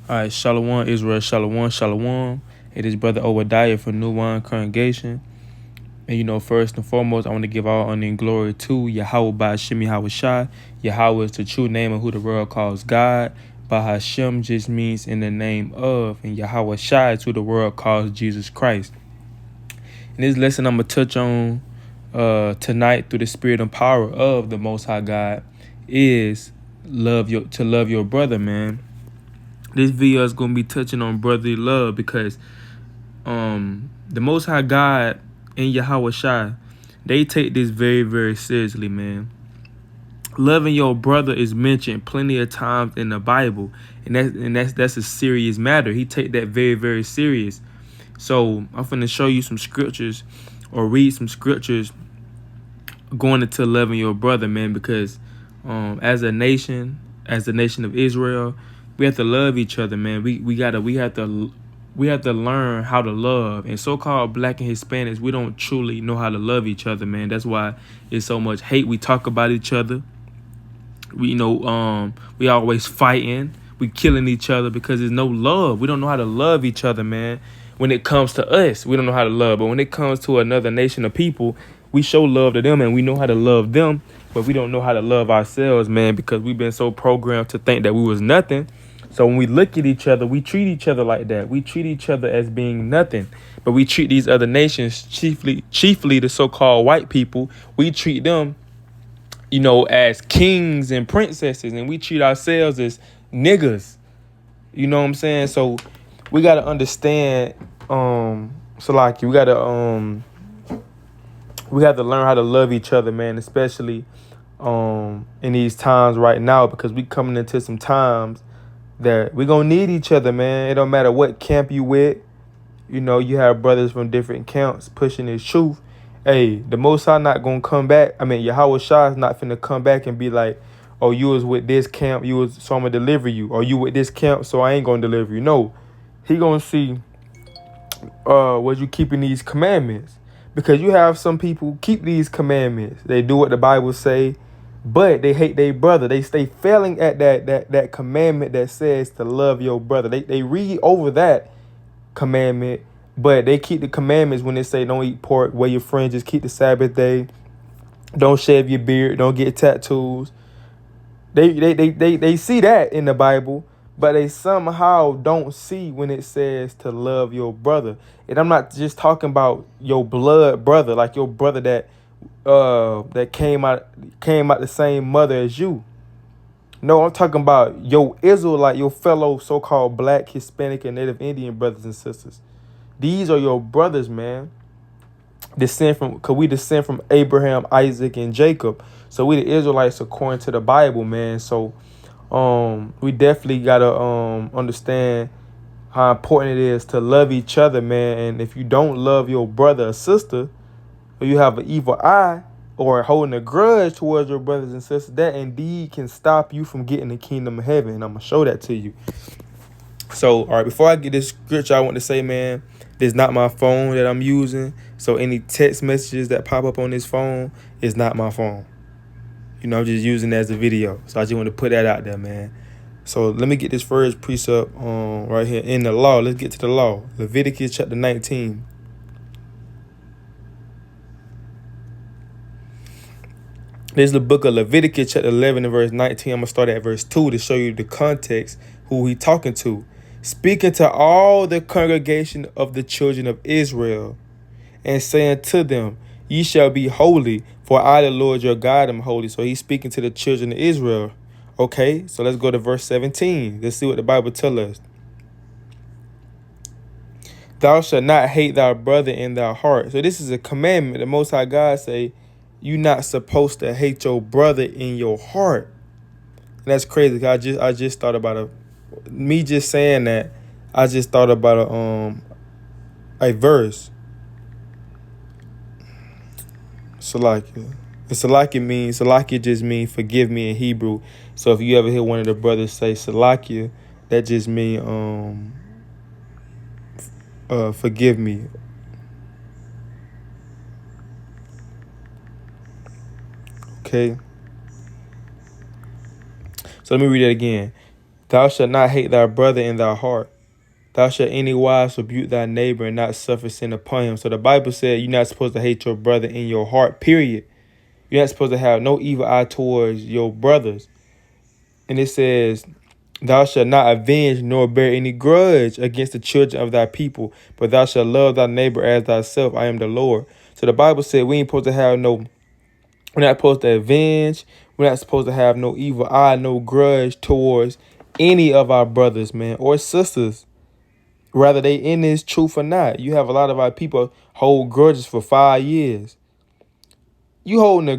All right, Shalom, Israel, Shalom, Shalom. It is Brother Obadiah from New Wine Congregation. And first and foremost, I want to give all honor and glory to Yahweh by Hashem Yahweh Shai. Yahweh is the true name of who the world calls God. Bahashem just means in the name of, and Yahweh Shai is who the world calls Jesus Christ. In this lesson, I'm going to touch on tonight through the spirit and power of the Most High God is to love your brother, man. This video is going to be touching on brotherly love because the Most High God and Yahweh Shai, they take this very, very seriously, man. Loving your brother is mentioned plenty of times in the Bible, and that's a serious matter. He take that very, very serious. So I'm finna show you some scriptures or read some scriptures going into loving your brother, man, because as a nation, as the nation of Israel, we have to love each other, man. We have to learn how to love. And so-called Black and Hispanics, we don't truly know how to love each other, man. That's why it's so much hate. We talk about each other. We always fighting. We killing each other because there's no love. We don't know how to love each other, man. When it comes to us, we don't know how to love. But when it comes to another nation of people, we show love to them and we know how to love them. But we don't know how to love ourselves, man, because we've been so programmed to think that we was nothing. So when we look at each other, we treat each other like that. We treat each other as being nothing. But we treat these other nations, chiefly the so-called white people, we treat them, as kings and princesses. And we treat ourselves as niggas. You know what I'm saying? So we got to understand, Salaki, we have to learn how to love each other, man, especially in these times right now, because we coming into some times that we're going to need each other, man. It don't matter what camp you with. You have brothers from different camps pushing this truth. Hey, the Most High not going to come back. I mean, Yahweh Shai is not finna come back and be like, oh, you was with this camp, so I'm going to deliver you. Or you with this camp, so I ain't going to deliver you. No, he going to see was you keeping these commandments. Because you have some people keep these commandments. They do what the Bible say, but they hate their brother. They stay failing at that commandment that says to love your brother. They read over that commandment, but they keep the commandments when they say don't eat pork, wear your fringes, keep the Sabbath day, don't shave your beard, don't get tattoos. They see that in the Bible, but they somehow don't see when it says to love your brother. And I'm not just talking about your blood brother, like your brother that came out the same mother as you. No, I'm talking about your Israelite, your fellow so-called Black, Hispanic, and Native Indian brothers and sisters. These are your brothers, man. We descend from Abraham, Isaac, and Jacob. So we the Israelites according to the Bible, man. So we definitely gotta understand how important it is to love each other, man. And if you don't love your brother or sister, or you have an evil eye or holding a grudge towards your brothers and sisters, that indeed can stop you from getting the kingdom of heaven. And I'm gonna show that to you. So, all right, before I get this scripture, I want to say, man, this is not my phone that I'm using. So any text messages that pop up on this phone is not my phone. I'm just using it as a video. So I just want to put that out there, man. So let me get this first precept right here in the law. Let's get to the law. Leviticus chapter 19. This is the book of Leviticus chapter 11 and verse 19. I'm going to start at verse 2 to show you the context, who he talking to. Speaking to all the congregation of the children of Israel, and saying to them, ye shall be holy, for I, the Lord your God, am holy. So he's speaking to the children of Israel. Okay, so let's go to verse 17. Let's see what the Bible tells us. Thou shalt not hate thy brother in thy heart. So this is a commandment. The Most High God say, you're not supposed to hate your brother in your heart. And that's crazy. I just thought about me just saying that. I just thought about a verse. Salakia. Salakia just means forgive me in Hebrew. So if you ever hear one of the brothers say Salakia, that just means forgive me. Okay. So let me read it again. Thou shalt not hate thy brother in thy heart. Thou shalt anywise rebuke thy neighbor and not suffer sin upon him. So the Bible said you're not supposed to hate your brother in your heart, period. You're not supposed to have no evil eye towards your brothers. And it says, thou shalt not avenge nor bear any grudge against the children of thy people, but thou shalt love thy neighbor as thyself. I am the Lord. So the Bible said we ain't supposed to have we're not supposed to avenge. We're not supposed to have no evil eye, no grudge towards any of our brothers, man, or sisters. Whether they in this truth or not. You have a lot of our people hold grudges for 5 years. You holding a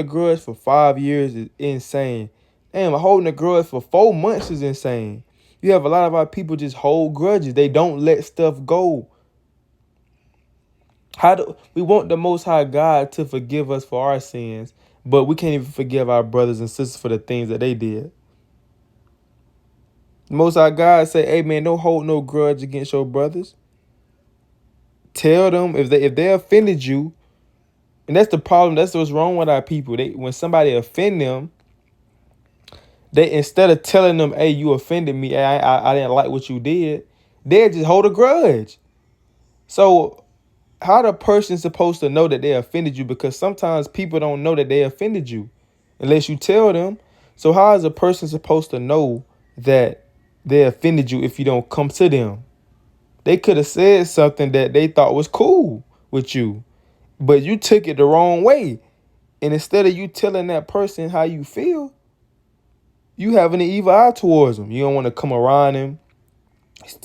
grudge for 5 years is insane. Damn, holding a grudge for 4 months is insane. You have a lot of our people just hold grudges. They don't let stuff go. We want the Most High God to forgive us for our sins, but we can't even forgive our brothers and sisters for the things that they did. The Most High God say, hey man, don't hold no grudge against your brothers. Tell them if they offended you, and that's the problem. That's what's wrong with our people. When somebody offend them, they instead of telling them, hey, you offended me, I didn't like what you did, they just hold a grudge. So how the person supposed to know that they offended you? Because sometimes people don't know that they offended you unless you tell them. So how is a person supposed to know that they offended you if you don't come to them? They could have said something that they thought was cool with you, but you took it the wrong way. And instead of you telling that person how you feel, you having an evil eye towards him. You don't want to come around him.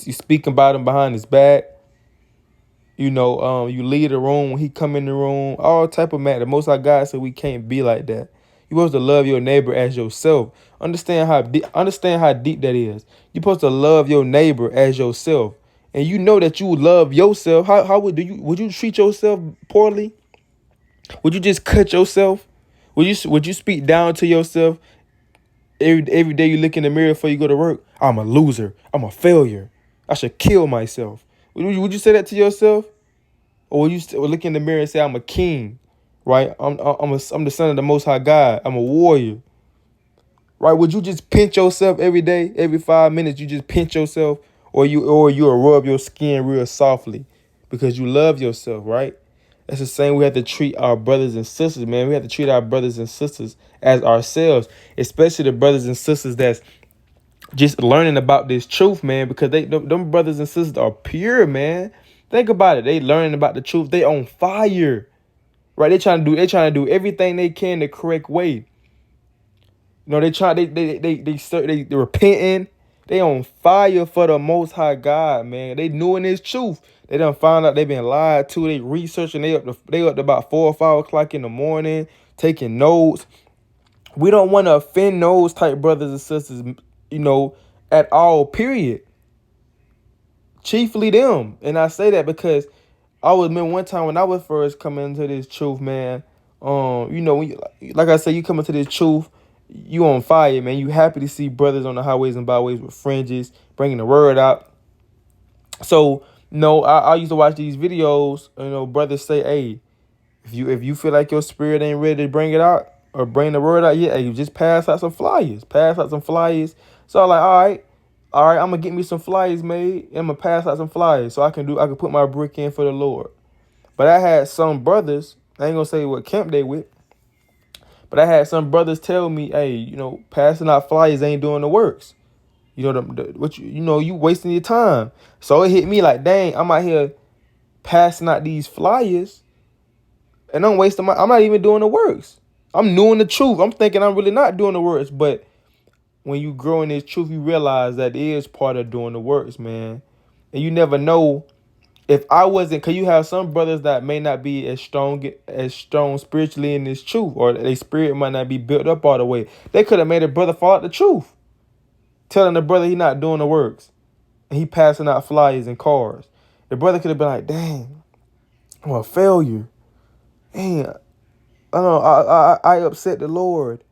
You speak about him behind his back. You leave the room when he come in the room. All type of matter. The Most High God said we can't be like that. You're supposed to love your neighbor as yourself. Understand how deep that is. You're supposed to love your neighbor as yourself. And you know that you love yourself. How would you treat yourself poorly? Would you just cut yourself? Would you speak down to yourself? Every day you look in the mirror before you go to work, I'm a loser. I'm a failure. I should kill myself. Would you say that to yourself? Or would you look in the mirror and say, I'm a king, right? I'm the son of the Most High God. I'm a warrior, right? Would you just pinch yourself every day, every 5 minutes? You just pinch yourself, or you'll rub your skin real softly because you love yourself, right? That's the same. We have to treat our brothers and sisters, man. We have to treat our brothers and sisters as ourselves, especially the brothers and sisters that's just learning about this truth, man, because them brothers and sisters are pure, man. Think about it. They learning about the truth. They on fire, right? They trying to do everything they can the correct way. They repenting. They on fire for the Most High God, man. They knowing this truth. They done found out they been lied to. They researching. They up to about 4 or 5 o'clock in the morning taking notes. We don't want to offend those type brothers and sisters, at all, period. Chiefly them. And I say that because I remember one time when I was first coming into this truth, man. Like I said, you come into this truth, you on fire, man. You happy to see brothers on the highways and byways with fringes, bringing the word out. So, I used to watch these videos, brothers say, hey, if you feel like your spirit ain't ready to bring it out or bring the word out yet, hey, you just pass out some flyers. So I'm like, all right, I'm gonna get me some flyers made. And I'm gonna pass out some flyers so I can put my brick in for the Lord. But I had some brothers, I ain't gonna say what camp they with, but I had some brothers tell me, hey, passing out flyers ain't doing the works. You wasting your time. So it hit me like, dang, I'm out here passing out these flyers and I'm not even doing the works. I'm doing the truth. I'm thinking I'm really not doing the works. But when you grow in this truth, you realize that it is part of doing the works, man. And you never know if I wasn't, because you have some brothers that may not be as strong spiritually in this truth, or their spirit might not be built up all the way. They could have made a brother fall out the truth, telling the brother he not doing the works, and he passing out flyers and cards. The brother could have been like, dang, I'm a failure. Dang, I upset the Lord.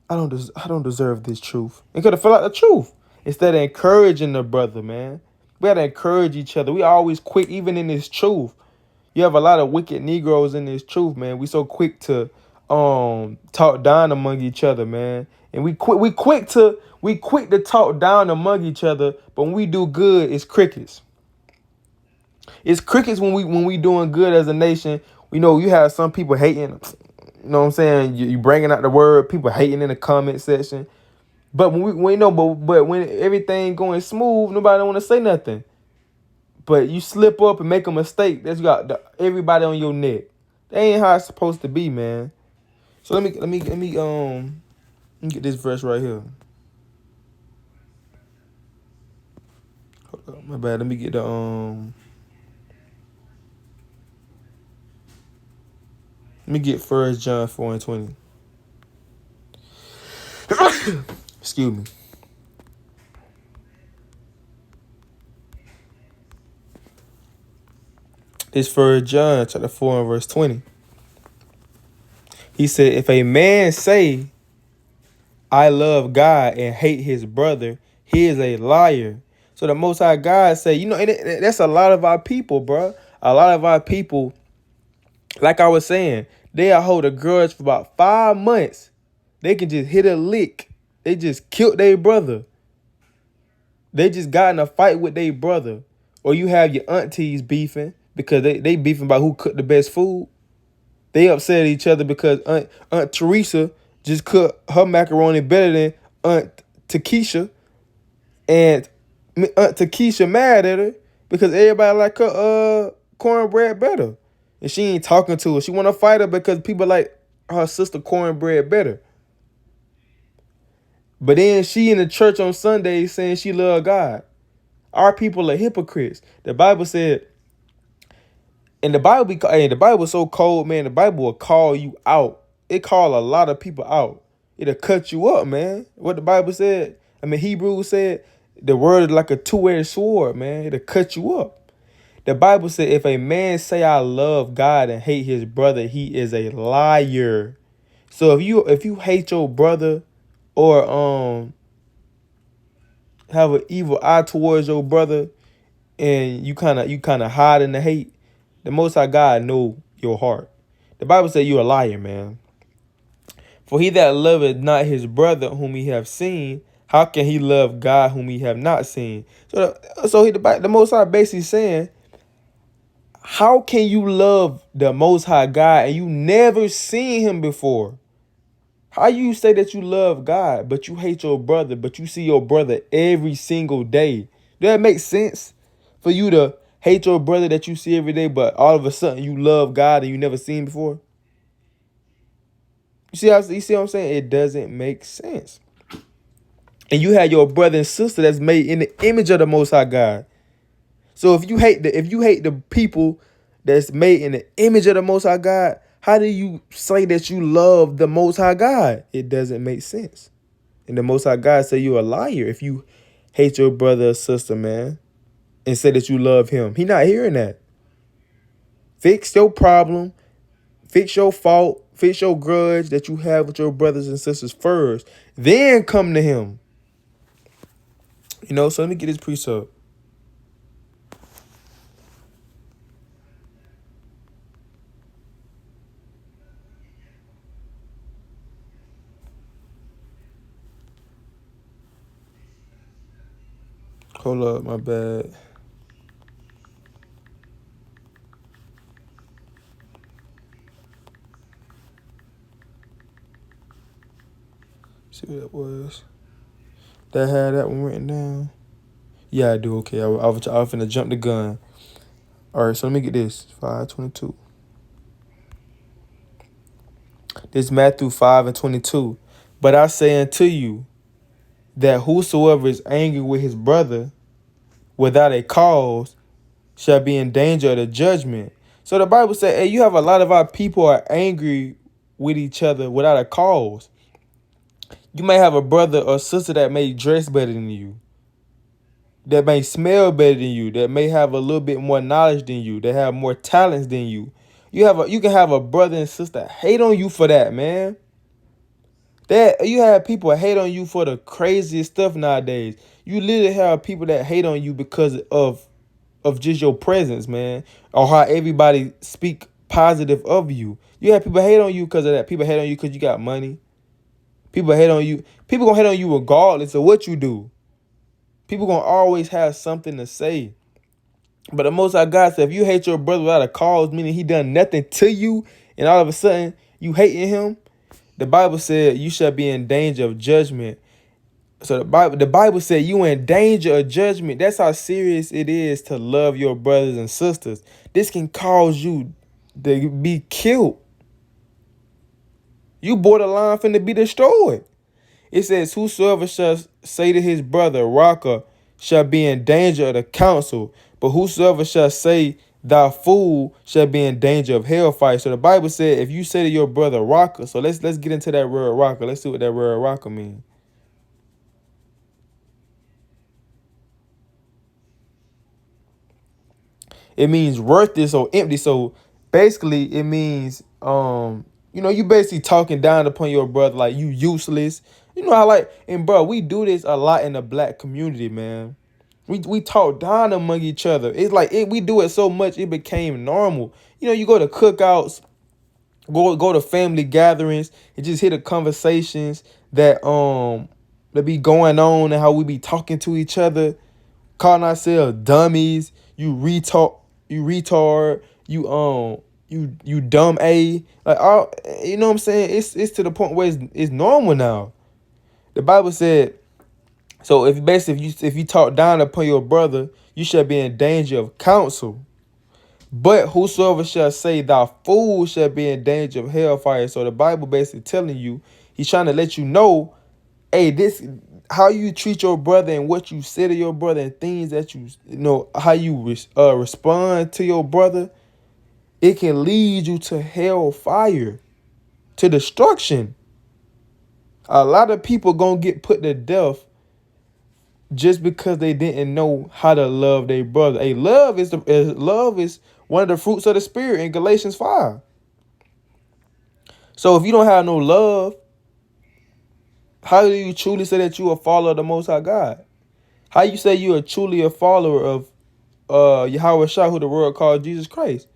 I don't deserve this truth. And could have fell out the truth instead of encouraging the brother, man. We got to encourage each other. We always quick, even in this truth. You have a lot of wicked Negroes in this truth, man. We so quick to talk down among each other, man. And we quick to talk down among each other, but when we do good, it's crickets. It's crickets when we doing good as a nation. We know you have some people hating. You know what I'm saying? You bringing out the word, people hating in the comment section. But but when everything going smooth, nobody don't want to say nothing. But you slip up and make a mistake, that's got everybody on your neck. That ain't how it's supposed to be, man. So let me get this verse right here. Hold up, my bad. Let me get the Let me get 1 John 4:20. Excuse me. This 1 John chapter 4 and verse 20. He said, if a man say, I love God and hate his brother, he is a liar. So the Most High God say, and that's a lot of our people, bro. A lot of our people, like I was saying, they'll hold a grudge for about 5 months. They can just hit a lick. They just killed their brother. They just got in a fight with their brother. Or you have your aunties beefing because they beefing about who cooked the best food. They upset at each other because Aunt Teresa just cooked her macaroni better than Aunt Takesha. And Aunt Takesha mad at her because everybody like her cornbread better. And she ain't talking to her. She want to fight her because people like her sister cornbread better. But then she in the church on Sundays saying she love God. Our people are hypocrites. The Bible said, and the Bible is so cold, man. The Bible will call you out. It call a lot of people out. It'll cut you up, man. What the Bible said, Hebrews said, the word is like a two-edged sword, man. It'll cut you up. The Bible said, if a man say I love God and hate his brother, he is a liar. So if you hate your brother or have an evil eye towards your brother and you kind of hide in the hate, the Most High God know your heart. The Bible says you're a liar, man. For he that loveth not his brother whom he have seen, how can he love God whom he have not seen? So the Most High basically saying, how can you love the Most High God and you never seen him before? How you say that you love God, but you hate your brother, but you see your brother every single day? Does that make sense? For you to hate your brother that you see every day, but all of a sudden you love God and you never seen before? You see what I'm saying? It doesn't make sense. And you have your brother and sister that's made in the image of the Most High God. So if you hate the people that's made in the image of the Most High God, how do you say that you love the Most High God? It doesn't make sense. And the Most High God say you're a liar if you hate your brother or sister, man, and say that you love him. He not hearing that. Fix your problem. Fix your fault. Fix your grudge that you have with your brothers and sisters first. Then come to him. So let me get this precept. Hold up, my bad. See what that was. That had that one written down. Yeah, I do. Okay, I was finna jump the gun. All right, so let me get this. 5:22. This Matthew 5:22. But I say unto you that whosoever is angry with his brother without a cause shall be in danger of the judgment. So the Bible said, hey, you have a lot of our people are angry with each other without a cause. You may have a brother or sister that may dress better than you, that may smell better than you, that may have a little bit more knowledge than you, that have more talents than you. You can have a brother and sister hate on you for that, man. That you have people hate on you for the craziest stuff nowadays. You literally have people that hate on you because of just your presence, man, or how everybody speak positive of you. You have people hate on you because of that. People hate on you because you got money. People hate on you. People gonna hate on you regardless of what you do. People gonna always have something to say. But the Most High God said, if you hate your brother without a cause, meaning he done nothing to you, and all of a sudden you hating him, the Bible said you shall be in danger of judgment. So the Bible said you in danger of judgment. That's how serious it is to love your brothers and sisters. This can cause you to be killed. You borderline finna be destroyed. It says, whosoever shall say to his brother, Raka, shall be in danger of the council. But whosoever shall say, thou fool, shall be in danger of hellfire. So the Bible said, if you say to your brother, Raka, so let's get into that word Raka. Let's see what that word Raka means. It means worthless or empty. So basically it means you basically talking down upon your brother like you useless. You know how and bro, we do this a lot in the black community, man. We talk down among each other. It's like we do it so much it became normal. You go to cookouts, go to family gatherings, and just hear the conversations that be going on and how we be talking to each other, calling ourselves dummies, you retard, you dumb A. Like all, you know what I'm saying? It's to the point where it's normal now. The Bible said, so if you talk down upon your brother, you shall be in danger of counsel. But whosoever shall say thou fool shall be in danger of hellfire. So the Bible basically telling you, he's trying to let you know, hey, this how you treat your brother and what you say to your brother and things that how you respond to your brother, it can lead you to hellfire, to destruction. A lot of people gonna get put to death just because they didn't know how to love their brother. Hey, love is one of the fruits of the spirit in Galatians 5. So if you don't have no love, how do you truly say that you a follower of the Most High God? How you say you are truly a follower of Yahweh Shah, who the world called Jesus Christ?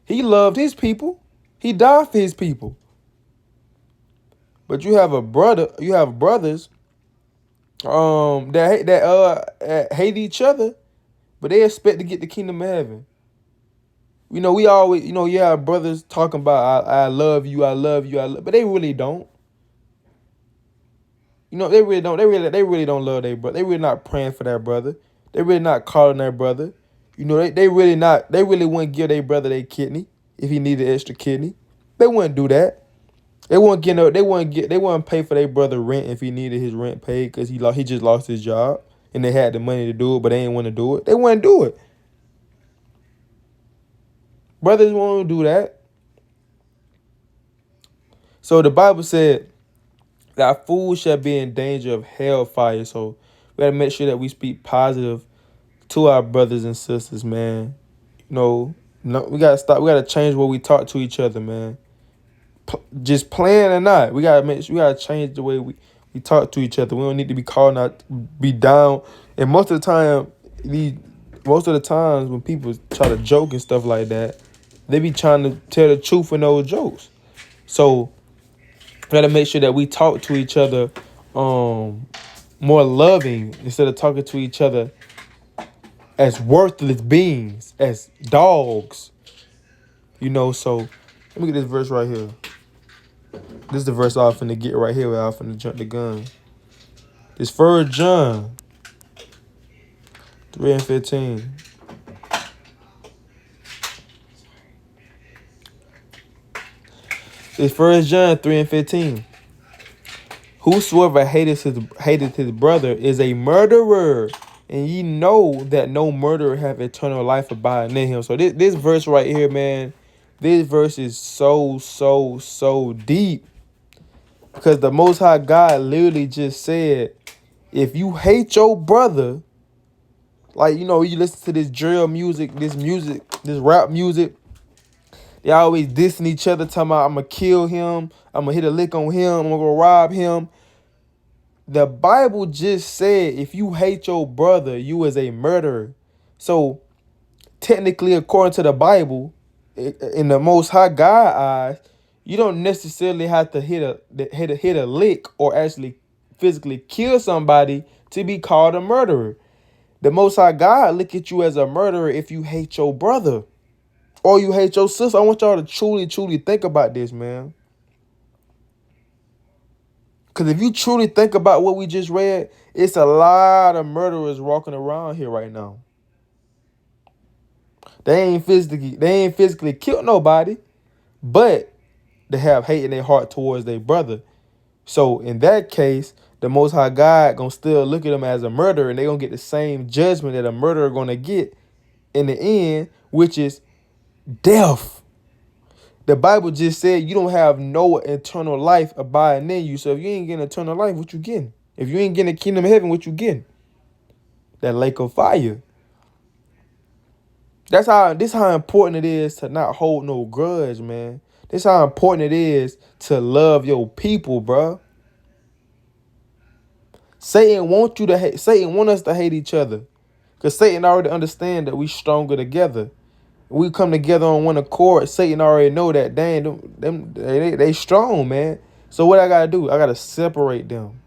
He loved his people. He died for his people. But you have brothers that hate each other, but they expect to get the kingdom of heaven. We always, you have brothers talking about I love you, I love you, but they really don't. They really don't. They really don't love their brother. They really not praying for their brother. They really not calling their brother. They really not. They really wouldn't give their brother their kidney if he needed extra kidney. They wouldn't do that. They wouldn't pay for their brother rent if he needed his rent paid because he just lost his job and they had the money to do it, but they didn't want to do it. They wouldn't do it. Brothers won't do that. So the Bible said that fools shall be in danger of hellfire. So we gotta make sure that we speak positive to our brothers and sisters, man. No, we gotta stop. We gotta change what we talk to each other, man. Just playing or not, we gotta change the way we talk to each other. We don't need to be calling out, be down. And most of the times when people try to joke and stuff like that, they be trying to tell the truth in those jokes. So we gotta make sure that we talk to each other more loving instead of talking to each other as worthless beings, as dogs. So let me get this verse right here. This is the verse I'm finna get right here where I'm finna jump the gun. It's 1 John 3:15. It's 1 John 3:15. Whosoever hateth his brother is a murderer, and ye know that no murderer have eternal life abiding in him. So this verse right here, man, this verse is so deep. Because the Most High God literally just said, if you hate your brother, you listen to this drill music, this rap music, they always dissing each other, talking about, I'm going to kill him, I'm going to hit a lick on him, I'm going to go rob him. The Bible just said, if you hate your brother, you is a murderer. So, technically, according to the Bible, in the Most High God eyes, You don't necessarily have to hit a lick or actually physically kill somebody to be called a murderer. The Most High God look at you as a murderer if you hate your brother or you hate your sister. I want y'all to truly think about this, man. Because if you truly think about what we just read, it's a lot of murderers walking around here right now. They ain't physically killed nobody, but they have hate in their heart towards their brother. So in that case, the Most High God gonna still look at them as a murderer, and they gonna get the same judgment that a murderer gonna get in the end, which is death. The Bible just said you don't have no eternal life abiding in you. So if you ain't getting eternal life, what you getting? If you ain't getting the kingdom of heaven, what you getting? That lake of fire. This how important it is to not hold no grudge, man. This how important it is to love your people, bro. Satan want us to hate each other. Because Satan already understand that we stronger together. We come together on one accord. Satan already know that they strong, man. So what I gotta do? I gotta separate them.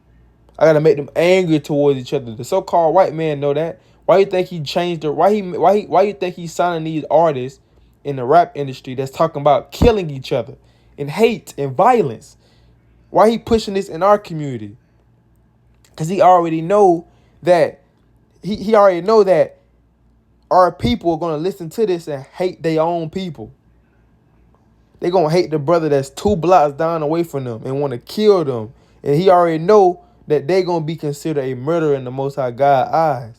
I gotta make them angry towards each other. The so-called white man know that. Why you think he changed the? Why you think he's signing these artists in the rap industry that's talking about killing each other and hate and violence? Why he pushing this in our community? Because he already know that he already know that our people are gonna listen to this and hate their own people. They gonna hate the brother that's 2 blocks down away from them and want to kill them. And he already know that they gonna be considered a murderer in the Most High God's eyes.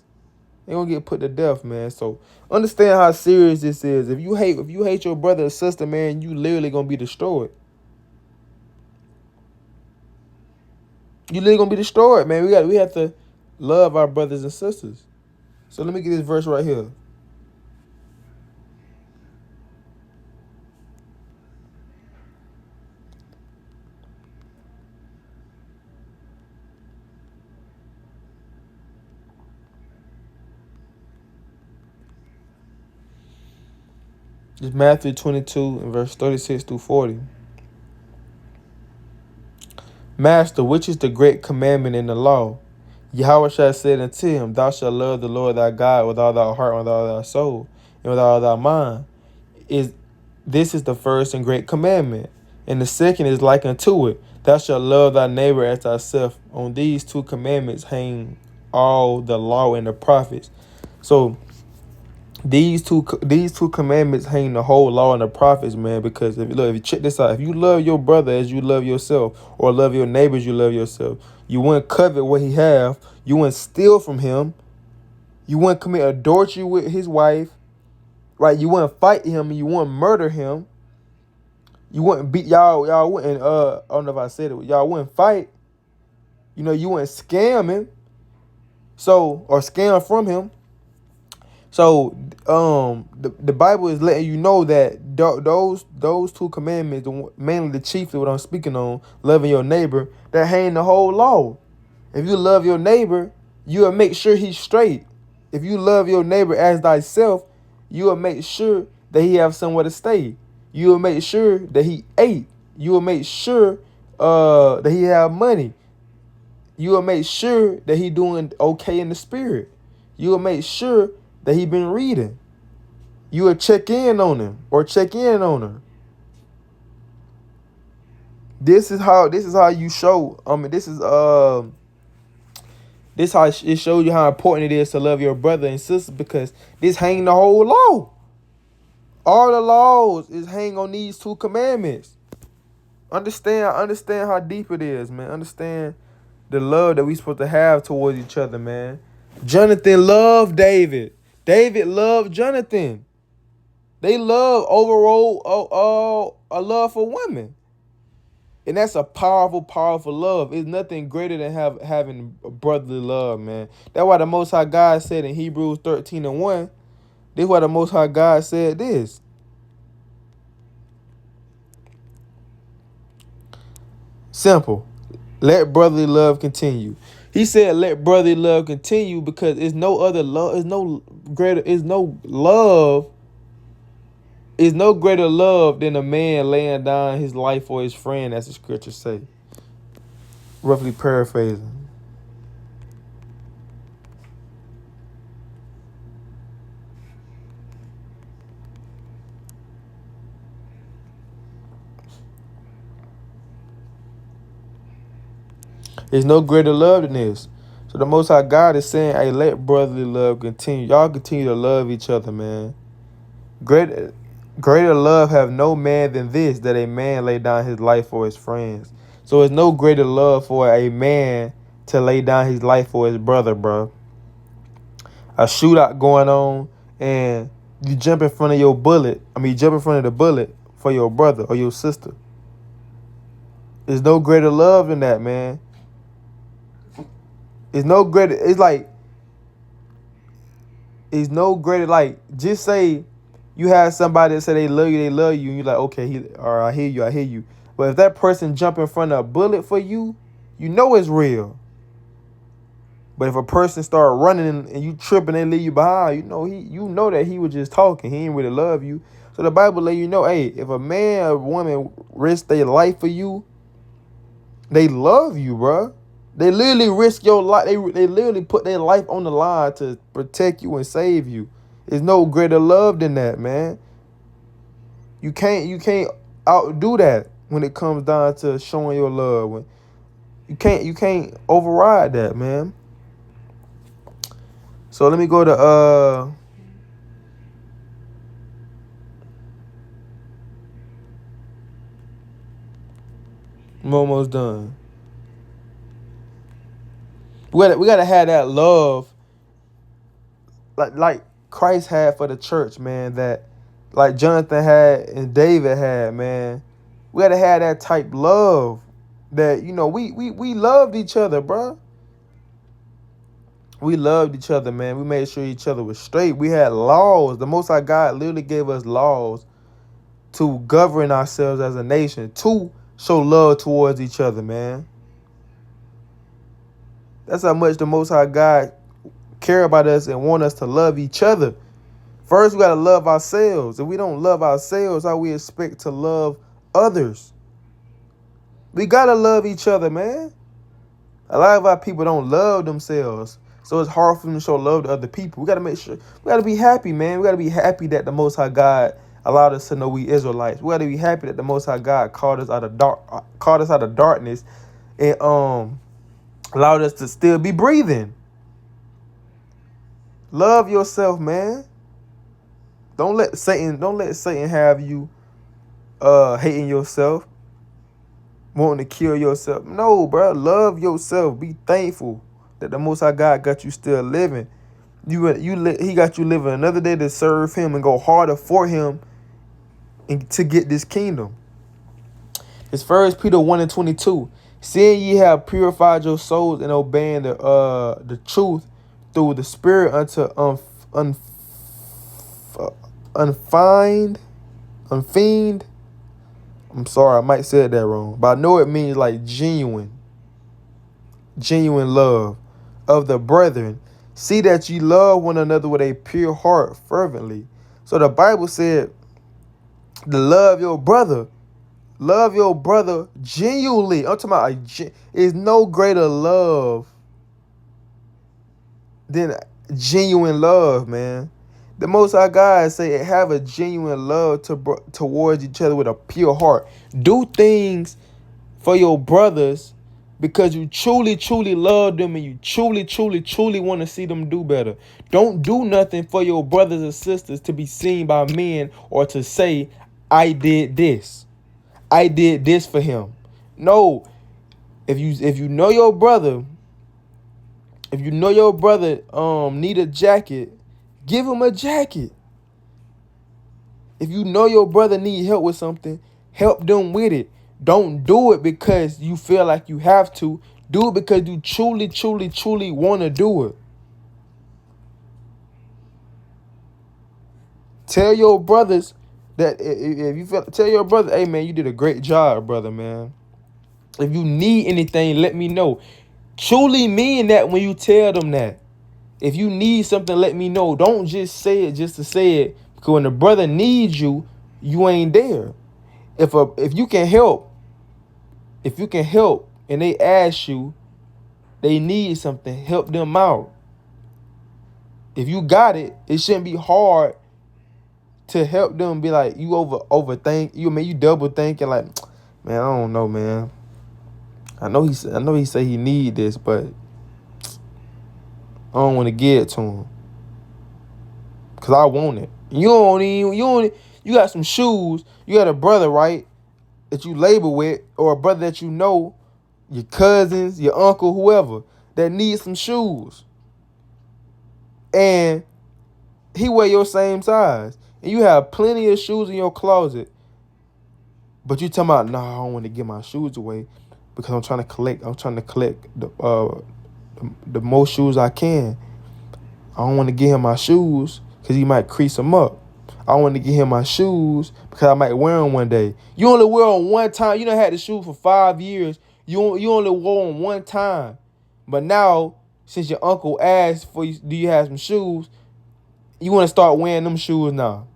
They gonna get put to death, man. So understand how serious this is. If you hate your brother or sister, man, you literally gonna be destroyed. You literally gonna be destroyed, man. We have to love our brothers and sisters. So let me get this verse right here. It's Matthew 22 and verse 36 through 40. Master, which is the great commandment in the law? Yahweh said unto him, Thou shalt love the Lord thy God with all thy heart, with all thy soul, and with all thy mind. This is the first and great commandment. And the second is like unto it. Thou shalt love thy neighbor as thyself. On these 2 commandments hang all the law and the prophets. So these two commandments hang the whole law and the prophets, man. Because if you check this out, if you love your brother as you love yourself, or love your neighbors you love yourself, you wouldn't covet what he have. You wouldn't steal from him. You wouldn't commit adultery with his wife, right? You wouldn't fight him, and you wouldn't murder him. You wouldn't beat y'all. Y'all wouldn't. I don't know if I said it. Y'all wouldn't fight. You know, you wouldn't scam him. So, or scam from him. So, the Bible is letting you know that those 2 commandments, mainly the chief of what I'm speaking on, loving your neighbor, that hang the whole law. If you love your neighbor, you will make sure he's straight. If you love your neighbor as thyself, you will make sure that he have somewhere to stay. You will make sure that he ate. You will make sure that he have money. You will make sure that he doing okay in the spirit. You will make sure that he been reading. You will check in on him or check in on her. This is how you show. This how it shows you how important it is to love your brother and sister, because this hang the whole law. All the laws is hang on these 2 commandments. Understand how deep it is, man. Understand the love that we supposed to have towards each other, man. Jonathan loved David. David loved Jonathan. They love overall a love for women. And that's a powerful love. It's nothing greater than having brotherly love, man. That's why the Most High God said in Hebrews 13:1, this is why the Most High God said this. Simple. Let brotherly love continue. He said let brotherly love continue because there's no other love, there's no love Is no greater love than a man laying down his life for his friend, as the scriptures say. Roughly paraphrasing. There's no greater love than this. So the Most High God is saying, hey, let brotherly love continue. Y'all continue to love each other, man. Greater love have no man than this, that a man lay down his life for his friends. So it's no greater love for a man to lay down his life for his brother, bro. A shootout going on, and you jump in front of your bullet. You jump in front of the bullet for your brother or your sister. There's no greater love than that, man. It's no greater. It's no greater. Like, just say you have somebody that say they love you, and you're like, okay, all right, I hear you. But if that person jump in front of a bullet for you, you know it's real. But if a person start running and you tripping and leave you behind, you know that he was just talking. He ain't really love you. So the Bible let you know, hey, if a man or woman risk their life for you, they love you, bro. They literally risk your life. They literally put their life on the line to protect you and save you. There's no greater love than that, man. You can't outdo that when it comes down to showing your love. You can't override that, man. So let me go to I'm almost done. We gotta have that love like Christ had for the church, man, that like Jonathan had and David had, man. We gotta have that type love that, we loved each other, bro. We loved each other, man. We made sure each other was straight. We had laws. The Most High God literally gave us laws to govern ourselves as a nation, to show love towards each other, man. That's how much the Most High God care about us and want us to love each other. First, we got to love ourselves. If we don't love ourselves, how we expect to love others? We got to love each other, man. A lot of our people don't love themselves, so it's hard for them to show love to other people. We got to make sure, we got to be happy, man. We got to be happy that the Most High God allowed us to know we Israelites. We got to be happy that the Most High God called us out of darkness and allowed us to still be breathing. Love yourself, man. Don't let Satan have you hating yourself, wanting to kill yourself. No, bro. Love yourself. Be thankful that the Most High God got you still living. He got you living another day to serve him and go harder for him and to get this kingdom. It's 1 Peter 1:22. Seeing ye have purified your souls in obeying the truth through the Spirit unto unfeigned. I'm sorry, I might say that wrong, but I know it means like genuine love of the brethren. See that ye love one another with a pure heart fervently. So the Bible said to love your brother. Love your brother genuinely. I'm talking about is no greater love than genuine love, man. The Most High God say have a genuine love towards each other with a pure heart. Do things for your brothers because you truly, truly love them and you truly, truly, truly want to see them do better. Don't do nothing for your brothers and sisters to be seen by men or to say, I did this. I did this for him. No. If you know your brother, need a jacket, give him a jacket. If you know your brother need help with something, help them with it. Don't do it because you feel like you have to. Do it because you truly, truly, truly want to do it. Tell your brothers that if you tell your brother, hey man, you did a great job, brother, man. If you need anything, let me know. Truly mean that when you tell them that. If you need something, let me know. Don't just say it just to say it. Because when the brother needs you, you ain't there. If you can help, and they ask you, they need something, help them out. If you got it, it shouldn't be hard to help them. Be like, you overthink. You double thinking like, man, I don't know, man. I know he say he need this, but I don't want to give it to him because I want it. You got some shoes. You got a brother, right, that you labor with, or a brother that you know, your cousins, your uncle, whoever, that needs some shoes. And he wear your same size. And you have plenty of shoes in your closet. But you talking about, I don't want to give my shoes away because I'm trying to collect the most shoes I can. I don't want to give him my shoes because he might crease them up. I want to give him my shoes because I might wear them one day. You only wear them one time. You done had the shoe for 5 years. You only wore them one time. But now, since your uncle asked for you, do you have some shoes? You want to start wearing them shoes now.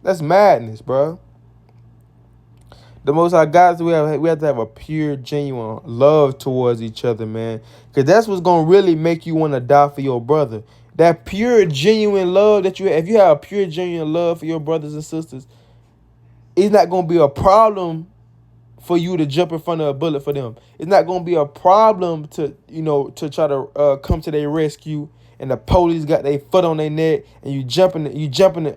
That's madness, bro. The Most High God, we have to have a pure, genuine love towards each other, man. Because that's what's going to really make you want to die for your brother. That pure, genuine love that you have. If you have a pure, genuine love for your brothers and sisters, it's not going to be a problem for you to jump in front of a bullet for them. It's not going to be a problem to try to come to their rescue, and the police got their foot on their neck, and you jumping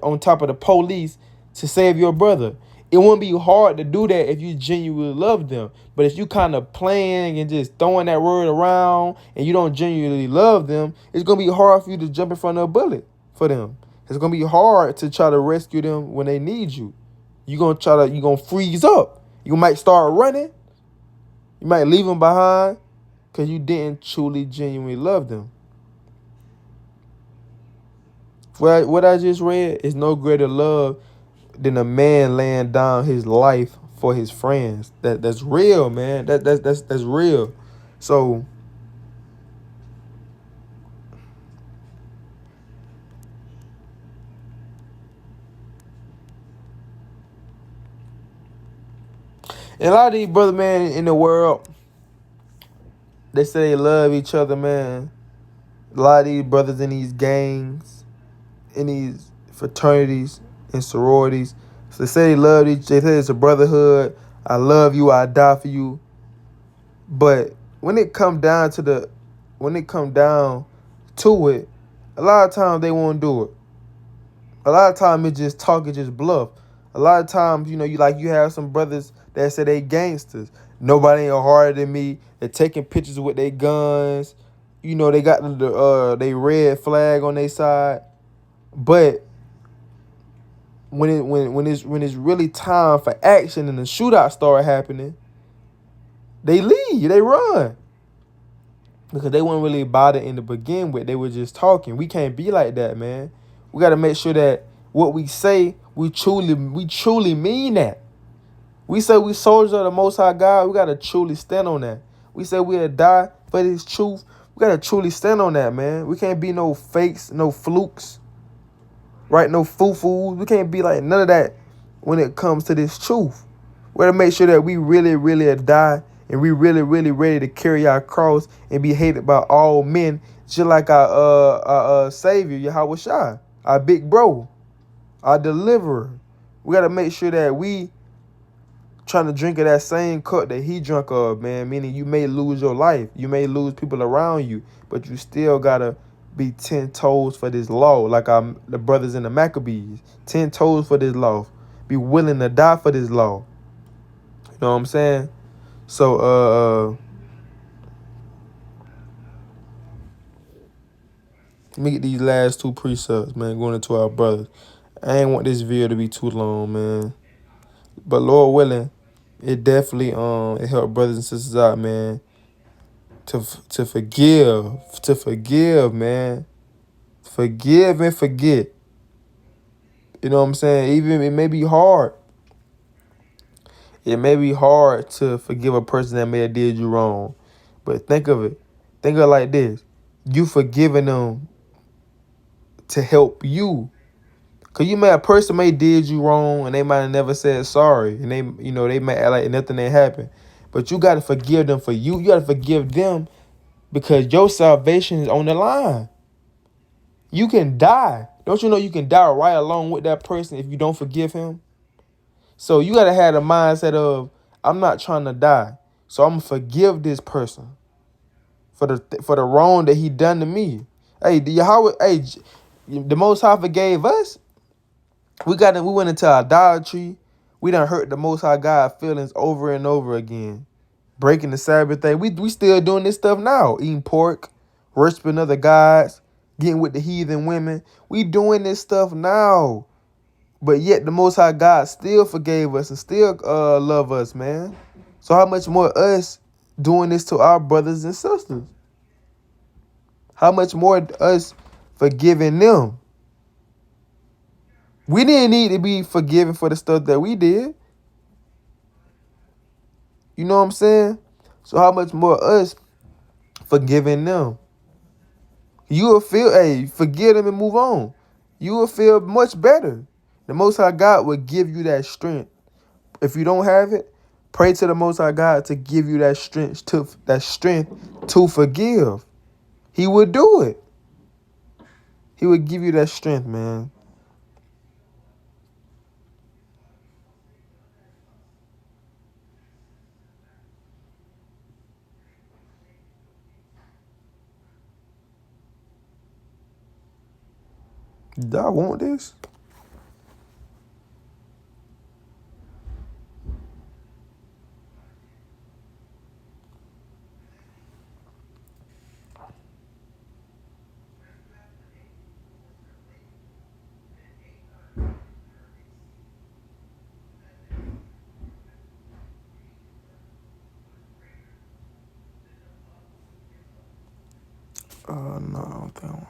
on top of the police to save your brother. It won't be hard to do that if you genuinely love them. But if you kind of playing and just throwing that word around and you don't genuinely love them, it's going to be hard for you to jump in front of a bullet for them. It's going to be hard to try to rescue them when they need you. You're going to freeze up. You might start running. You might leave them behind because you didn't truly, genuinely love them. What I just read is no greater love than a man laying down his life for his friends. That's real, man. That's real. So and a lot of these brother, man, in the world, they say they love each other, man. A lot of these brothers in these gangs, in these fraternities and sororities, so they say they love each. They say it's a brotherhood. I love you. I die for you. But when it come down to it, a lot of times they won't do it. A lot of times it's just talk, it's just bluff. A lot of times, you have some brothers that say they gangsters. Nobody ain't harder than me. They're taking pictures with their guns. They got they red flag on their side. But when it's really time for action and the shootout start happening, they leave, they run. Because they weren't really bothered in the begin with. They were just talking. We can't be like that, man. We got to make sure that what we say, we truly mean that. We say we soldiers of the Most High God. We got to truly stand on that. We say we'll die for this truth. We got to truly stand on that, man. We can't be no fakes, no flukes, right? No foo-foos. We can't be like none of that when it comes to this truth. We got to make sure that we really, really die, and we really, really ready to carry our cross and be hated by all men, just like our Savior, Yahweh Shai, our big bro, our deliverer. We got to make sure that we trying to drink of that same cup that he drank of, man. Meaning you may lose your life. You may lose people around you, but you still got to be 10 toes for this law, like the brothers in the Maccabees. 10 toes for this law. Be willing to die for this law. You know what I'm saying? So, let me get these last 2 precepts, man, going into our brothers. I ain't want this video to be too long, man. But Lord willing, it definitely it helped brothers and sisters out, man. To forgive, man. Forgive and forget. You know what I'm saying? Even it may be hard. It may be hard to forgive a person that may have did you wrong. But think of it. Think of it like this. You forgiving them to help you. Cause a person may did you wrong and they might have never said sorry. And they may act like nothing ain't happened. But you gotta forgive them for you. You gotta forgive them because your salvation is on the line. You can die. Don't you know you can die right along with that person if you don't forgive him? So you gotta have the mindset of, I'm not trying to die. So I'm gonna forgive this person for the wrong that he done to me. Hey, the Most High forgave us. We went into idolatry. We done hurt the Most High God feelings over and over again. Breaking the Sabbath day. We still doing this stuff now. Eating pork, worshiping other gods, getting with the heathen women. We doing this stuff now. But yet the Most High God still forgave us and still love us, man. So how much more us doing this to our brothers and sisters? How much more us forgiving them? We didn't need to be forgiven for the stuff that we did. You know what I'm saying? So how much more us forgiving them? You will feel, hey, forgive them and move on. You will feel much better. The Most High God will give you that strength. If you don't have it, pray to the Most High God to give you that strength to forgive. He would do it. He would give you that strength, man. Do I want this? No, I don't think I want.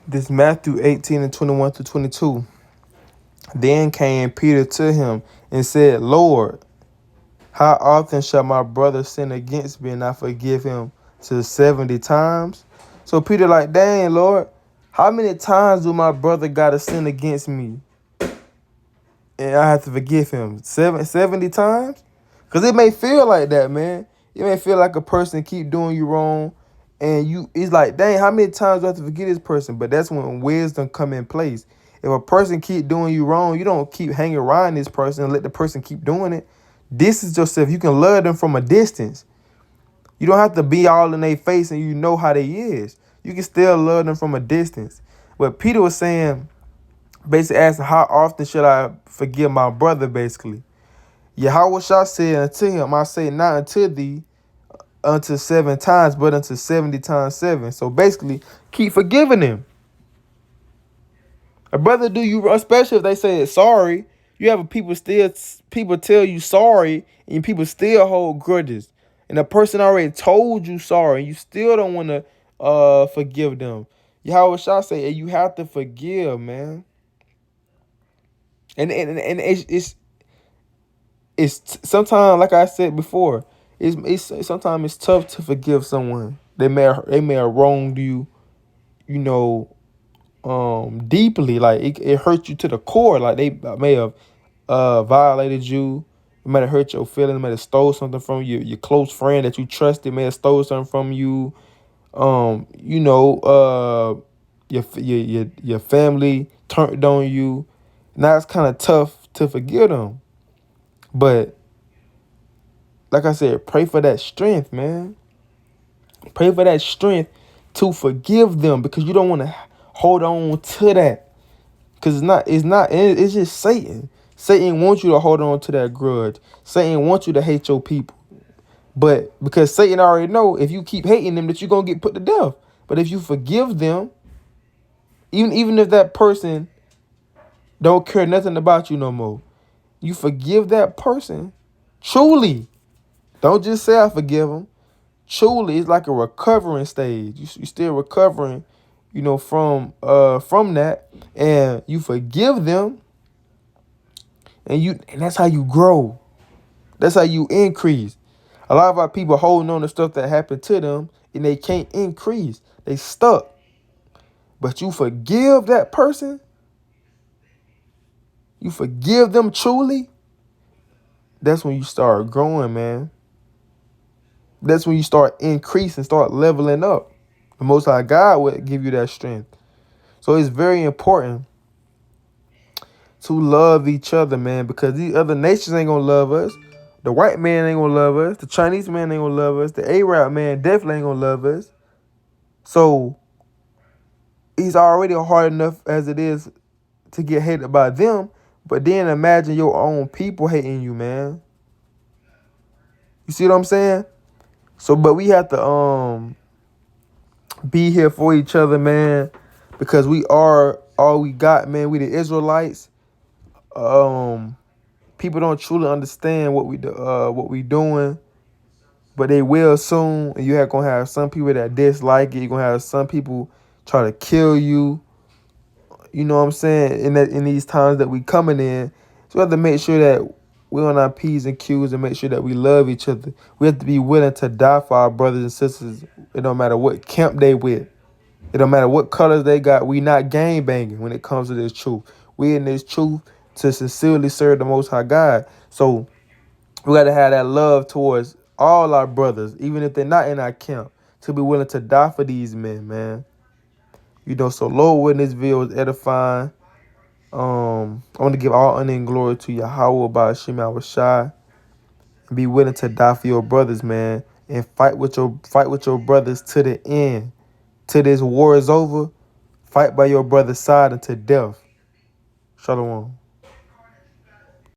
This Matthew 18 and 21 to 22. Then came Peter to him and said, Lord, how often shall my brother sin against me and I forgive him to 70 times? So Peter like, dang, Lord, how many times do my brother got to sin against me and I have to forgive him? 70 times? Because it may feel like that, man. It may feel like a person keep doing you wrong and it's like, dang, how many times do I have to forgive this person? But that's when wisdom come in place. If a person keep doing you wrong, you don't keep hanging around this person and let the person keep doing it. Distance yourself. You can love them from a distance. You don't have to be all in their face and you know how they is. You can still love them from a distance. But Peter was saying, basically asking, how often should I forgive my brother, basically? Yahweh Shah said unto him, I say not unto thee unto 7 times, but unto 70 times 7. So basically, keep forgiving him. A brother do you, especially if they say it's sorry, you have people tell you sorry and people still hold grudges. And the person already told you sorry and you still don't want to forgive them. Yahweh Shah say, hey, you have to forgive, man. And it's sometimes, like I said before, it's sometimes it's tough to forgive someone. They may have wronged you, you know, deeply. Like it hurt you to the core. Like they may have violated you. It might have hurt your feelings. Might have stole something from you. Your close friend that you trusted may have stole something from you. You know, your family turned on you. Now it's kind of tough to forgive them. But like I said, pray for that strength, man. Pray for that strength to forgive them because you don't want to hold on to that. Because it's just Satan. Satan wants you to hold on to that grudge. Satan wants you to hate your people. But because Satan already know if you keep hating them that you're going to get put to death. But if you forgive them, even if that person don't care nothing about you no more, you forgive that person truly. Don't just say I forgive them. Truly, it's like a recovering stage. You still recovering, from that, and you forgive them, and that's how you grow. That's how you increase. A lot of our people holding on to stuff that happened to them, and they can't increase. They stuck. But you forgive that person, you forgive them truly, that's when you start growing, man. That's when you start increasing, start leveling up. The Most High God will give you that strength. So it's very important to love each other, man, because these other nations ain't gonna love us. The white man ain't gonna love us. The Chinese man ain't gonna love us. The Arab man definitely ain't gonna love us. So he's already hard enough as it is to get hated by them. But then imagine your own people hating you, man. You see what I'm saying? So, but we have to be here for each other, man, because we are all we got, man. We the Israelites. People don't truly understand what we doing, but they will soon. And you're gonna have some people that dislike it. You're gonna have some people try to kill you. You know what I'm saying? In these times that we coming in, so we have to make sure that we're on our P's and Q's and make sure that we love each other. We have to be willing to die for our brothers and sisters. It don't matter what camp they with. It don't matter what colors they got. We not gang banging when it comes to this truth. We in this truth to sincerely serve the Most High God. So we got to have that love towards all our brothers, even if they're not in our camp, to be willing to die for these men, man. So Lord, when this video is edifying, I want to give all honor and glory to Yahweh by Hashem Shai, and be willing to die for your brothers, man, and fight with your brothers to the end. Till this war is over, fight by your brother's side until death. Shalom.